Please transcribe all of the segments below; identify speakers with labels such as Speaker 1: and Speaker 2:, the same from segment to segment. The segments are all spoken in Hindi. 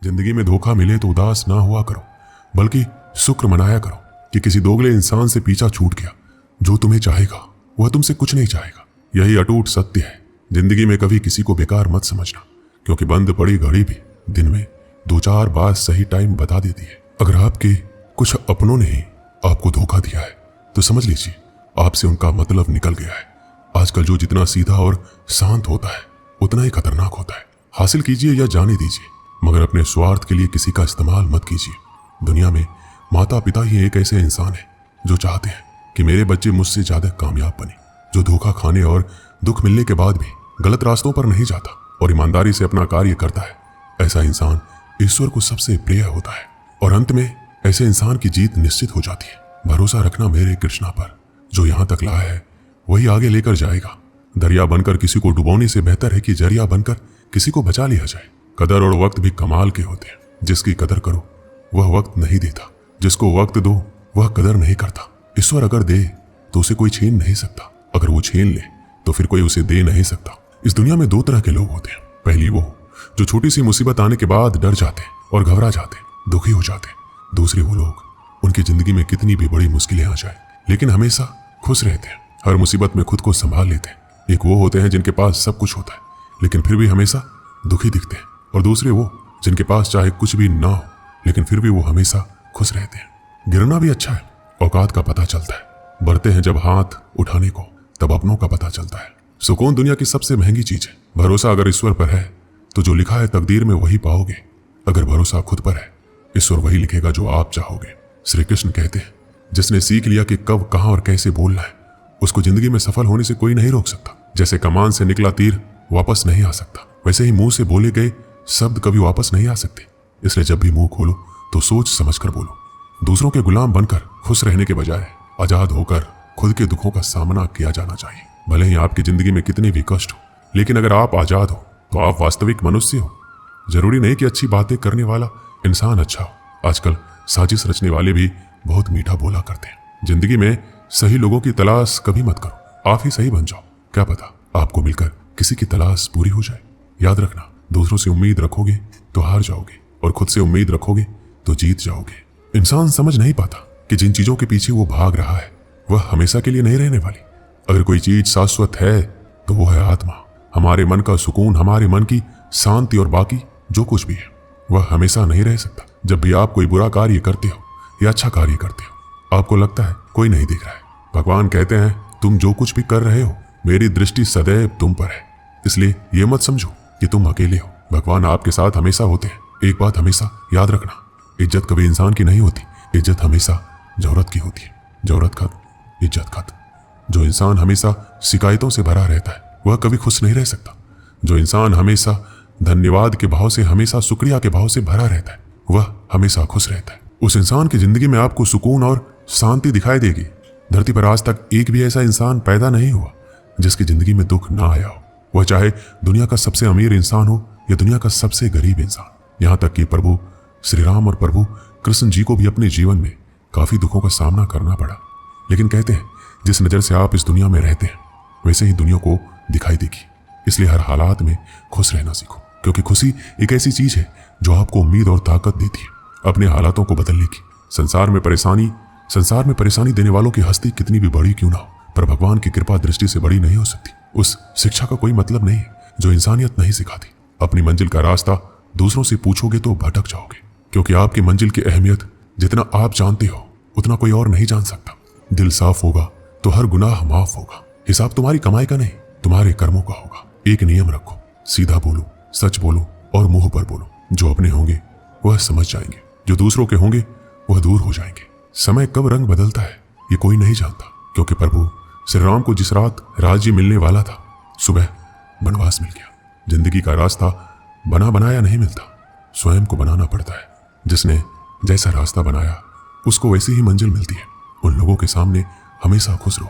Speaker 1: जिंदगी में धोखा मिले तो उदास ना हुआ करो, बल्कि शुक्र मनाया करो कि किसी दोगले इंसान से पीछा छूट गया। जो तुम्हें चाहेगा वह तुमसे कुछ नहीं चाहेगा। यही अटूट सत्य है। जिंदगी में कभी किसी को बेकार मत समझना, क्योंकि बंद पड़ी घड़ी भी दिन में 2-4 बार सही टाइम बता देती है। अगर आपके कुछ अपनों ने ही आपको धोखा दिया है तो समझ लीजिए आपसे उनका मतलब निकल गया है। आजकल जो जितना सीधा और शांत होता है उतना ही खतरनाक होता है। हासिल कीजिए या जाने दीजिए, मगर अपने स्वार्थ के लिए किसी का इस्तेमाल मत कीजिए। दुनिया में माता पिता ही एक ऐसे इंसान है जो चाहते हैं कि मेरे बच्चे मुझसे ज्यादा कामयाब बने, जो धोखा खाने और दुख मिलने के बाद भी गलत रास्तों पर नहीं जाता और ईमानदारी से अपना कार्य करता है। ऐसा इंसान ईश्वर को सबसे प्रिय होता है और अंत में ऐसे इंसान की जीत निश्चित हो जाती है। भरोसा रखना मेरे कृष्णा पर। जो यहाँ तक लाया है वही आगे लेकर जाएगा। दरिया बनकर किसी को डुबोने से बेहतर है कि जरिया बनकर किसी को बचा लिया जाए। कदर और वक्त भी कमाल के होते हैं। जिसकी कदर करो वह वक्त नहीं देता, जिसको वक्त दो वह कदर नहीं करता। ईश्वर अगर दे तो उसे कोई छीन नहीं सकता, अगर वो छीन ले तो फिर कोई उसे दे नहीं सकता। इस दुनिया में 2 तरह के लोग होते हैं। पहली वो जो छोटी सी मुसीबत आने के बाद डर जाते और घबरा जाते, दुखी हो जाते। दूसरे वो लोग उनकी जिंदगी में कितनी भी बड़ी मुश्किलें आ जाए लेकिन हमेशा खुश रहते हैं, हर मुसीबत में खुद को संभाल लेते हैं। एक वो होते हैं जिनके पास सब कुछ होता है लेकिन फिर भी हमेशा दुखी दिखते हैं, और दूसरे वो जिनके पास चाहे कुछ भी ना हो लेकिन फिर भी वो हमेशा खुश रहते हैं। गिरना भी अच्छा है, औकात का पता चलता है। बढ़ते हैं जब हाथ उठाने को तब अपनों का पता चलता है। सुकून दुनिया की सबसे महंगी चीज है। भरोसा अगर ईश्वर पर है तो जो लिखा है तकदीर में वही पाओगे। अगर भरोसा खुद पर है ईश्वर वही लिखेगा जो आप चाहोगे। श्री कृष्ण कहते हैं जिसने सीख लिया कि कब कहां और कैसे बोलना है उसको जिंदगी में सफल होने से कोई नहीं रोक सकता। जैसे कमान से निकला तीर वापस नहीं आ सकता, वैसे ही मुंह से बोले गए शब्द कभी वापस नहीं आ सकते। इसलिए जब भी मुंह खोलो तो सोच समझ कर बोलो। दूसरों के गुलाम बनकर खुश रहने के बजाय आजाद होकर खुद के दुखों का सामना किया जाना चाहिए। भले ही आपकी जिंदगी में कितने भी कष्ट हो, लेकिन अगर आप आजाद हो तो आप वास्तविक मनुष्य हो। जरूरी नहीं कि अच्छी बातें करने वाला इंसान अच्छा हो। आजकल साजिश रचने वाले भी बहुत मीठा बोला करते हैं। जिंदगी में सही लोगों की तलाश कभी मत करो, आप ही सही बन जाओ। क्या पता आपको मिलकर किसी की तलाश पूरी हो जाए। याद रखना, दूसरों से उम्मीद रखोगे तो हार जाओगे और खुद से उम्मीद रखोगे तो जीत जाओगे। इंसान समझ नहीं पाता कि जिन चीजों के पीछे वो भाग रहा है वह हमेशा के लिए नहीं रहने वाली। अगर कोई चीज शाश्वत है तो वो है आत्मा, हमारे मन का सुकून, हमारे मन की शांति, और बाकी जो कुछ भी है वह हमेशा नहीं रह सकता। जब भी आप कोई बुरा कार्य करते हो या अच्छा कार्य करते हो आपको लगता है कोई नहीं देख रहा है। भगवान कहते हैं तुम जो कुछ भी कर रहे हो मेरी दृष्टि सदैव तुम पर है, इसलिए ये मत समझो कि तुम अकेले हो। भगवान आपके साथ हमेशा होते हैं। एक बात हमेशा याद रखना, इज्जत कभी इंसान की नहीं होती, इज्जत हमेशा जरूरत की होती है। जरूरत खत्म, इज्जत खत्म। जो इंसान हमेशा शिकायतों से भरा रहता है वह कभी खुश नहीं रह सकता। जो इंसान हमेशा धन्यवाद के भाव से, हमेशा शुक्रिया के भाव से भरा रहता है वह हमेशा खुश रहता है। उस इंसान की जिंदगी में आपको सुकून और शांति दिखाई देगी। धरती पर आज तक एक भी ऐसा इंसान पैदा नहीं हुआ जिसकी जिंदगी में दुख ना आया हो, वह चाहे दुनिया का सबसे अमीर इंसान हो या दुनिया का सबसे गरीब इंसान। यहाँ तक कि प्रभु श्री राम और प्रभु कृष्ण जी को भी अपने जीवन में काफी दुखों का सामना करना पड़ा, लेकिन कहते हैं जिस नजर से आप इस दुनिया में रहते हैं वैसे ही दुनिया को दिखाई देगी। इसलिए हर हालात में खुश रहना सीखो, क्योंकि खुशी एक ऐसी चीज है जो आपको उम्मीद और ताकत देती है अपने हालातों को बदलने की। संसार में परेशानी देने वालों की हस्ती कितनी भी बड़ी क्यों ना हो, पर भगवान की कृपा दृष्टि से बड़ी नहीं हो सकती। उस शिक्षा का कोई मतलब नहीं है जो इंसानियत नहीं सिखाती। अपनी मंजिल का रास्ता दूसरों से पूछोगे तो भटक जाओगे, क्योंकि आपकी मंजिल की अहमियत जितना आप जानते हो उतना कोई और नहीं जान सकता। दिल साफ होगा तो हर गुनाह माफ होगा। हिसाब तुम्हारी कमाई का नहीं, तुम्हारे कर्मों का होगा। एक नियम रखो, सीधा बोलो, सच बोलो और मुंह पर बोलो। जो अपने होंगे वह समझ जाएंगे, जो दूसरों के होंगे वह दूर हो जाएंगे। समय कब रंग बदलता है ये कोई नहीं जानता, क्योंकि प्रभु श्री राम को जिस रात राज्य मिलने वाला था सुबह वनवास मिल गया। जिंदगी का रास्ता बना बनाया नहीं मिलता, स्वयं को बनाना पड़ता है। जिसने जैसा रास्ता बनाया उसको वैसी ही मंजिल मिलती है। उन लोगों के सामने हमेशा खुश रहो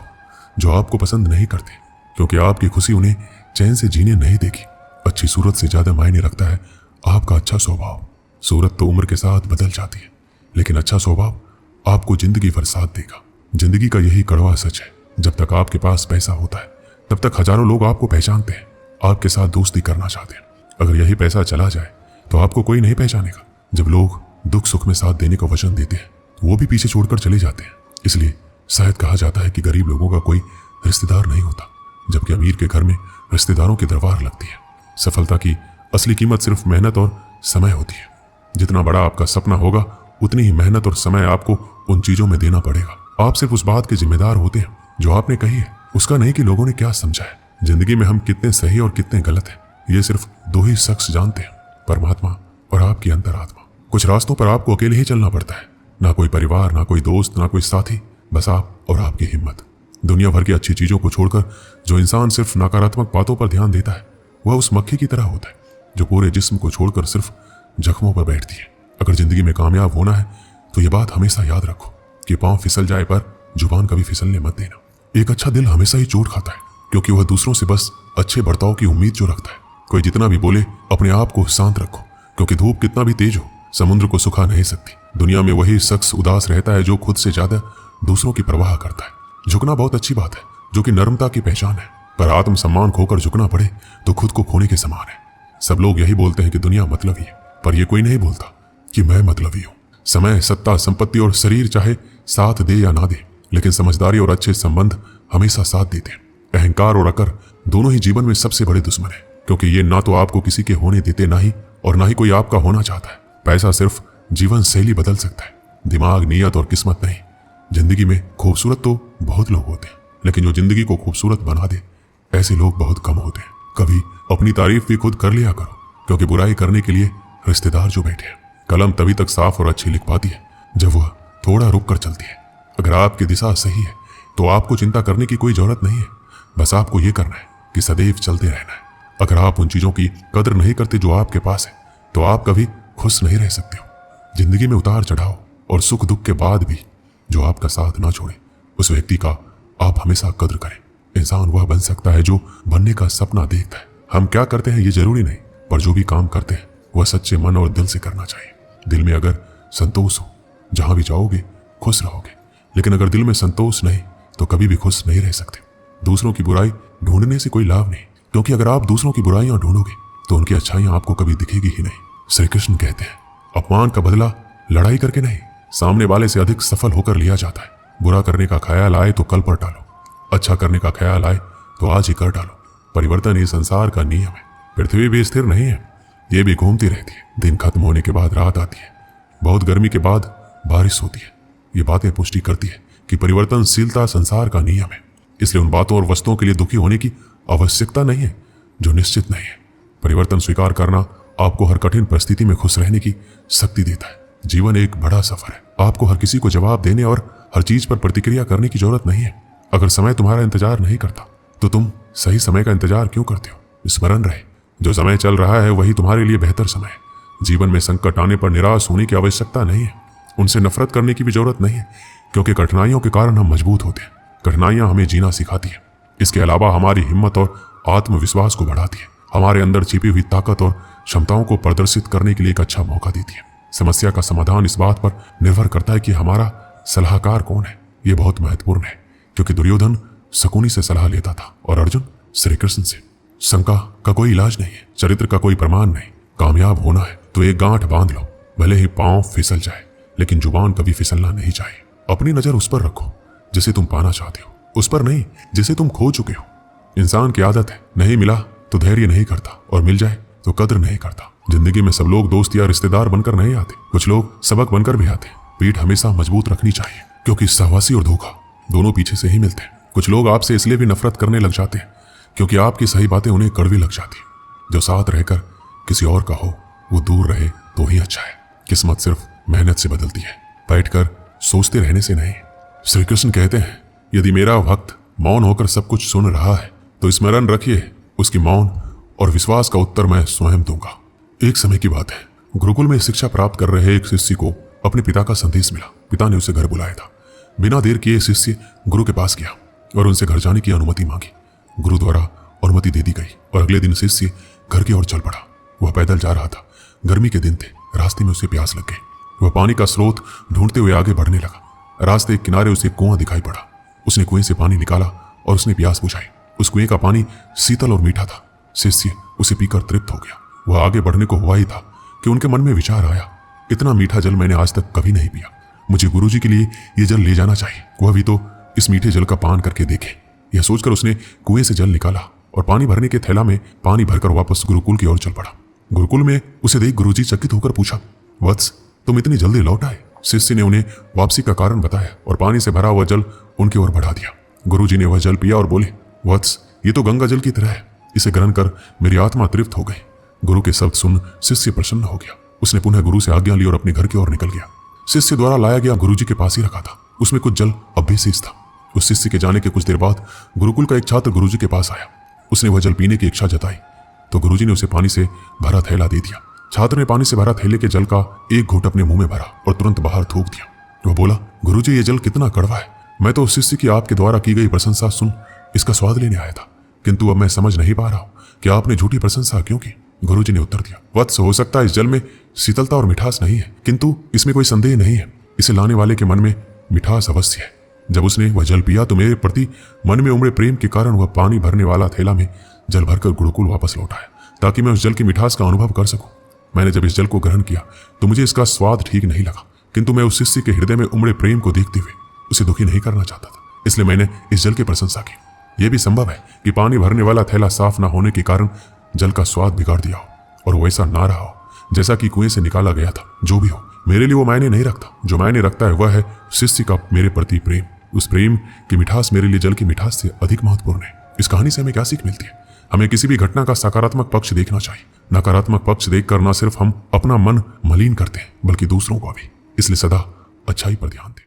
Speaker 1: जो आपको पसंद नहीं करते, क्योंकि आपकी खुशी उन्हें चैन से जीने नहीं देगी। अच्छी सूरत से ज्यादा मायने रखता है आपका अच्छा स्वभाव। सूरत तो उम्र के साथ बदल जाती है, लेकिन अच्छा स्वभाव आपको जिंदगी भर साथ देगा। जिंदगी का यही कड़वा सच है, जब तक आपके पास पैसा होता है तब तक हजारों लोग आपको पहचानते हैं, आपके साथ दोस्ती करना चाहते हैं। अगर यही पैसा चला जाए तो आपको कोई नहीं पहचानेगा, जब लोग दुख सुख में साथ देने का वचन देते हैं वो भी पीछे छोड़कर चले जाते हैं। इसलिए शायद कहा जाता है कि गरीब लोगों का कोई रिश्तेदार नहीं होता, जबकि अमीर के घर में रिश्तेदारों की दरबार लगती है। सफलता की असली कीमत सिर्फ मेहनत और समय होती है। जितना बड़ा आपका सपना होगा उतनी ही मेहनत और समय आपको उन चीजों में देना पड़ेगा। आप सिर्फ उस बात के जिम्मेदार होते हैं जो आपने कही है, उसका नहीं कि लोगों ने क्या समझा है। जिंदगी में हम कितने सही और कितने गलत हैं ये सिर्फ दो ही शख्स जानते हैं, परमात्मा और आपकी अंतरात्मा। कुछ रास्तों पर आपको अकेले ही चलना पड़ता है, ना कोई परिवार, ना कोई दोस्त, ना कोई साथी, बस आप और आपकी हिम्मत। दुनिया भर की अच्छी चीजों को छोड़कर जो इंसान सिर्फ नकारात्मक बातों पर ध्यान देता है वह उस मक्खी की तरह होता है जो पूरे जिस्म को छोड़कर सिर्फ जख्मों पर बैठती है। अगर जिंदगी में कामयाब होना है तो ये बात हमेशा याद रखो कि पांव फिसल जाए पर जुबान कभी फिसलने मत देना। एक अच्छा दिल हमेशा ही चोट खाता है क्योंकि वह दूसरों से बस अच्छे बर्ताव की उम्मीद जो रखता है। कोई जितना भी बोले अपने आप को शांत रखो क्योंकि धूप कितना भी तेज हो समुद्र को सुखा नहीं सकती। दुनिया में वही शख्स उदास रहता है जो खुद से ज्यादा दूसरों की परवाह करता है। झुकना बहुत अच्छी बात है जो कि नर्मता की पहचान है, पर आत्मसम्मान खोकर झुकना पड़े तो खुद को खोने के समान है। सब लोग यही बोलते हैं कि दुनिया मतलबी है, पर यह कोई नहीं बोलता कि मैं मतलबी हूं। समय, सत्ता, संपत्ति और शरीर चाहे साथ दे या ना दे, लेकिन समझदारी और अच्छे संबंध हमेशा साथ देते हैं। अहंकार और अकर दोनों ही जीवन में सबसे बड़े दुश्मन है क्योंकि ये ना तो आपको किसी के होने देते ना ही कोई आपका होना चाहता है। पैसा सिर्फ जीवन शैली बदल सकता है, दिमाग, नीयत और किस्मत नहीं। जिंदगी में खूबसूरत तो बहुत लोग होते हैं लेकिन जो जिंदगी को खूबसूरत बना दे ऐसे लोग बहुत कम होते हैं। कभी अपनी तारीफ भी खुद कर लिया करो क्योंकि बुराई करने के लिए रिश्तेदार जो बैठे हैं। कलम तभी तक साफ और अच्छी लिख पाती है जब वह थोड़ा रुक कर चलती है। अगर आपकी दिशा सही है तो आपको चिंता करने की कोई जरूरत नहीं है, बस आपको यह करना है कि सदैव चलते रहना है। अगर आप उन चीजों की कदर नहीं करते जो आपके पास है तो आप कभी खुश नहीं रह सकते हो। जिंदगी में उतार चढ़ाव और सुख दुख के बाद भी जो आपका साथ ना छोड़े उस व्यक्ति का आप हमेशा कद्र करें। इंसान वह बन सकता है जो बनने का सपना देखता है। हम क्या करते हैं ये जरूरी नहीं, पर जो भी काम करते हैं वह सच्चे मन और दिल से करना चाहिए। दिल में अगर संतोष हो जहां भी जाओगे खुश रहोगे, लेकिन अगर दिल में संतोष नहीं तो कभी भी खुश नहीं रह सकते। दूसरों की बुराई ढूंढने से कोई लाभ नहीं, क्योंकि अगर आप दूसरों की बुराइयां ढूंढोगे तो उनकी अच्छाइयां आपको कभी दिखेगी ही नहीं। श्री कृष्ण कहते हैं अपमान का बदला लड़ाई करके नहीं, सामने वाले से अधिक सफल होकर लिया जाता है। बुरा करने का ख्याल आए तो कल पर टालो, अच्छा करने का ख्याल आए तो आज ही कर डालो। परिवर्तन ये संसार का नियम है। पृथ्वी भी स्थिर नहीं है, ये भी घूमती रहती है। दिन खत्म होने के बाद रात आती है, बहुत गर्मी के बाद बारिश होती है। ये बातें पुष्टि करती है कि परिवर्तनशीलता संसार का नियम है। इसलिए उन बातों और वस्तुओं के लिए दुखी होने की आवश्यकता नहीं है जो निश्चित नहीं है। परिवर्तन स्वीकार करना आपको हर कठिन परिस्थिति में खुश रहने की शक्ति देता है। जीवन एक बड़ा सफर है, आपको हर किसी को जवाब देने और हर चीज पर प्रतिक्रिया करने की जरूरत नहीं है। अगर समय तुम्हारा इंतजार नहीं करता तो तुम सही समय का इंतजार क्यों करते हो। स्मरण रहे जो समय चल रहा है वही तुम्हारे लिए बेहतर समय है। जीवन में संकट आने पर निराश होने की आवश्यकता नहीं है, उनसे नफरत करने की भी जरूरत नहीं है, क्योंकि कठिनाइयों के कारण हम मजबूत होते हैं। कठिनाइयां हमें जीना सिखाती है। इसके अलावा हमारी हिम्मत और आत्मविश्वास को बढ़ाती है, हमारे अंदर छिपी हुई ताकत और क्षमताओं को प्रदर्शित करने के लिए एक अच्छा मौका देती है। समस्या का समाधान इस बात पर निर्भर करता है कि हमारा सलाहकार कौन है। यह बहुत महत्वपूर्ण है क्योंकि दुर्योधन शकुनी से सलाह लेता था और अर्जुन श्री कृष्ण से। शंका का कोई इलाज नहीं है, चरित्र का कोई प्रमाण नहीं। कामयाब होना है तो एक गांठ बांध लो, भले ही पांव फिसल जाए, लेकिन जुबान कभी फिसलना नहीं चाहिए। अपनी नजर उस पर रखो जिसे तुम पाना चाहते हो, उस पर नहीं जिसे तुम खो चुके हो। इंसान की आदत है, नहीं मिला तो धैर्य नहीं करता और मिल जाए तो कद्र नहीं करता। जिंदगी में सब लोग दोस्त या रिश्तेदार बनकर नहीं आते, कुछ लोग सबक बनकर भी आते। पीठ हमेशा मजबूत रखनी चाहिए क्योंकि सहवासी और धोखा दोनों पीछे से ही मिलते हैं। कुछ लोग आपसे इसलिए भी नफरत करने लग जाते हैं क्योंकि आपकी सही बातें उन्हें कड़वी लग जाती है। जो साथ रहकर किसी और का हो वो दूर रहे तो ही अच्छा है। किस्मत सिर्फ मेहनत से बदलती है, बैठकर सोचते रहने से नहीं। श्री कृष्ण कहते हैं यदि मेरा भक्त मौन होकर सब कुछ सुन रहा है तो स्मरण रखिए उसकी मौन और विश्वास का उत्तर मैं स्वयं दूंगा। एक समय की बात है, गुरुकुल में शिक्षा प्राप्त कर रहे एक शिष्य को अपने पिता का संदेश मिला। पिता ने उसे घर बुलाया था। बिना देर किए शिष्य गुरु के पास गया और उनसे घर जाने की अनुमति मांगी। गुरु द्वारा अनुमति दे दी गई और अगले दिन शिष्य घर की ओर चल पड़ा। वह पैदल जा रहा था, गर्मी के दिन थे, रास्ते में उसे प्यास लग गई। वह पानी का स्रोत ढूंढते हुए आगे बढ़ने लगा। रास्ते के किनारे उसे कुआं दिखाई पड़ा। उसने कुएं से पानी निकाला और उसने प्यास बुझाई। उस कुएं का पानी शीतल और मीठा था। शिष्य उसे पीकर तृप्त हो गया। वह आगे बढ़ने को हुआ ही था कि उनके मन में विचार आया, इतना मीठा जल मैंने आज तक कभी नहीं पिया। मुझे गुरुजी के लिए ये जल ले जाना चाहिए, वह भी तो इस मीठे जल का पान करके देखे। यह सोचकर उसने कुएं से जल निकाला और पानी भरने के थैला में पानी भरकर वापस गुरुकुल की ओर चल पड़ा। गुरुकुल में उसे देख गुरुजी चकित होकर पूछा, वत्स, तुम इतनी जल्दी लौट आए? शिष्य ने उन्हें वापसी का कारण बताया और पानी से भरा हुआ जल उनकी ओर बढ़ा दिया। गुरुजी ने वह जल पिया और बोले, वत्स, ये तो गंगा जल की तरह है, इसे ग्रहण कर मेरी आत्मा तृप्त हो गई। गुरु के शब्द सुन शिष्य प्रसन्न हो गया। उसने पुनः गुरु से आज्ञा ली और अपने घर की ओर निकल गया। शिष्य द्वारा लाया गया गुरुजी के पास ही रखा था, उसमें कुछ जल अब भी शेष था। उस शिष्य के जाने के कुछ देर बाद गुरुकुल का एक छात्र गुरुजी के पास आया। उसने वह जल पीने की इच्छा जताई तो गुरुजी ने उसे पानी से भरा थैला दे दिया। छात्र ने पानी से भरा थैले के जल का एक घूंट अपने मुंह में भरा और तुरंत बाहर थूक दिया। वह बोला, गुरुजी, ये जल कितना कड़वा है। मैं तो उस शिष्य की आपके द्वारा की गई प्रशंसा सुन इसका स्वाद लेने आया था, किंतु अब मैं समझ नहीं पा रहा हूं कि आपने झूठी प्रशंसा क्यों की। गुरुजी ने उत्तर दिया, वत्स, हो सकता है इस जल में शीतलता और मिठास नहीं है, किंतु इसमें कोई संदेह नहीं है, इसे लाने वाले के मन में मिठास अवश्य है। जब उसने वह जल पिया तो मेरे प्रति मन में उमड़े प्रेम के कारण वह पानी भरने वाला थैला में जल भरकर गुरुकुल वापस लौट आया, ताकि मैं उस जल की मिठास का अनुभव कर सकूं। मैंने जब इस जल को ग्रहण किया तो मुझे इसका स्वाद ठीक नहीं लगा, किंतु मैं उस शिष्य के हृदय में उमड़े प्रेम को देखते हुए उसे दुखी नहीं करना चाहता था, इसलिए मैंने इस जल की प्रशंसा की। यह भी संभव है कि पानी भरने वाला थैला साफ न होने के कारण जल का स्वाद बिगाड़ दिया हो और वैसा ना रहा हो जैसा कि कुएं से निकाला गया था। जो भी हो, मेरे लिए वो मायने नहीं रखता। जो मायने रखता है वह है शिष्य का मेरे प्रति प्रेम। उस प्रेम की मिठास मेरे लिए जल की मिठास से अधिक महत्वपूर्ण है। इस कहानी से हमें क्या सीख मिलती है? हमें किसी भी घटना का सकारात्मक पक्ष देखना चाहिए। नकारात्मक पक्ष देखकर न सिर्फ हम अपना मन मलिन करते हैं बल्कि दूसरों को भी। इसलिए सदा अच्छाई पर ध्यान दें।